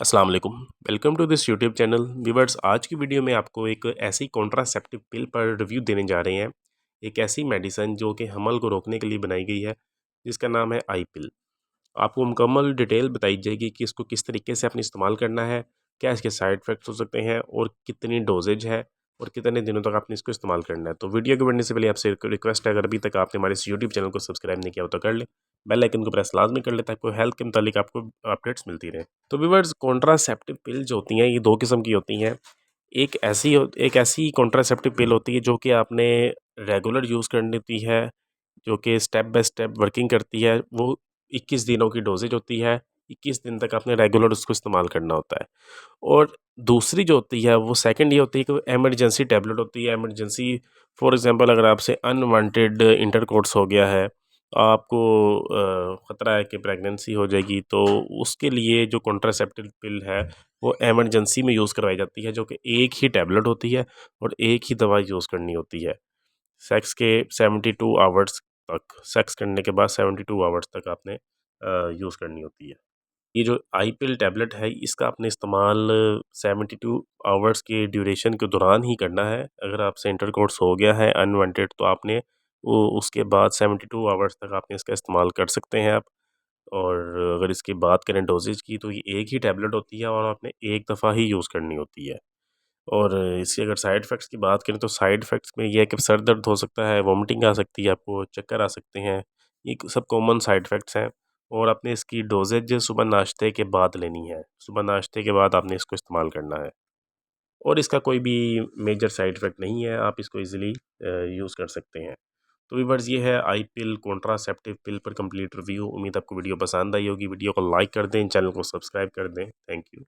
अस्सलाम वालेकुम। Welcome to this YouTube channel. Viewers, आज की वीडियो में आपको एक ऐसी कॉन्ट्रासेप्टिव पिल पर रिव्यू देने जा रहे हैं। एक ऐसी मेडिसिन जो कि हमल को रोकने के लिए बनाई गई है, जिसका नाम है आई पिल। आपको मुकम्मल डिटेल बताई जाएगी कि इसको किस तरीके से आपने इस्तेमाल करना है, क्या इसके साइड इफ़ेक्ट्स हो सकते हैं और कितनी डोज़ेज है और कितने दिनों तक आपने इसको इस्तेमाल करना है। तो वीडियो के बढ़ने से पहले आपसे एक रिक्वेस्ट है, अगर अभी तक आपने हमारे इस यूट्यूब चैनल को सब्सक्राइब नहीं किया हो तो कर लें। बेल आइकन को प्रेस लाज़मी कर लें ताकि हेल्थ के मुतालिक आपको अपडेट्स मिलती रहें। तो व्यूअर्स, कॉन्ट्रासेप्टिव पिल जो होती हैं ये 2 किस्म की होती हैं। एक ऐसी कॉन्ट्रासेप्टिव पिल होती है जो कि आपने रेगुलर यूज़ करनी होती है, जो कि स्टेप बाय स्टेप वर्किंग करती है। वो 21 दिनों की डोज़ेज होती है, 21 दिन तक आपने रेगुलर उसको इस्तेमाल करना होता है। और दूसरी जो होती है वो सेकंड ये होती है कि इमरजेंसी टैबलेट होती है। इमरजेंसी फॉर एग्ज़ाम्पल, अगर आपसे अनवांटेड इंटरकोर्स हो गया है, आपको ख़तरा है कि प्रेगनेंसी हो जाएगी, तो उसके लिए जो कॉन्ट्रासेप्टिव पिल है वो इमरजेंसी में यूज़ करवाई जाती है, जो कि एक ही टैबलेट होती है और एक ही दवा यूज़ करनी होती है। सेक्स के 72 आवर्स तक, सेक्स करने के बाद 72 आवर्स तक आपने यूज़ करनी होती है। ये जो आई पिल टैबलेट है, इसका आपने इस्तेमाल 72 आवर्स के ड्यूरेशन के दौरान ही करना है। अगर आपसे इंटरकोर्स हो गया है अनवांटेड, तो आपने वो उसके बाद 72 आवर्स तक आपने इसका इस्तेमाल कर सकते हैं आप। और अगर इसकी बात करें डोज़ेज की, तो ये एक ही टैबलेट होती है और आपने एक दफ़ा ही यूज़ करनी होती है। और इससे अगर साइड इफ़ेक्ट्स की बात करें, तो साइड इफ़ेक्ट्स में ये है कि सर दर्द हो सकता है, वॉमिटिंग आ सकती है, आपको चक्कर आ सकते हैं। ये सब कॉमन साइड इफ़ेक्ट्स हैं। और आपने इसकी डोज़ेज सुबह नाश्ते के बाद लेनी है। सुबह नाश्ते के बाद आपने इसको इस्तेमाल करना है और इसका कोई भी मेजर साइड इफ़ेक्ट नहीं है, आप इसको ईज़िली यूज़ कर सकते हैं। तो व्यूअर्स, ये है आई पिल कॉन्ट्रासेप्टिव पिल पर कंप्लीट रिव्यू। उम्मीद आपको वीडियो पसंद आई होगी। वीडियो को लाइक कर दें, चैनल को सब्सक्राइब कर दें। Thank you.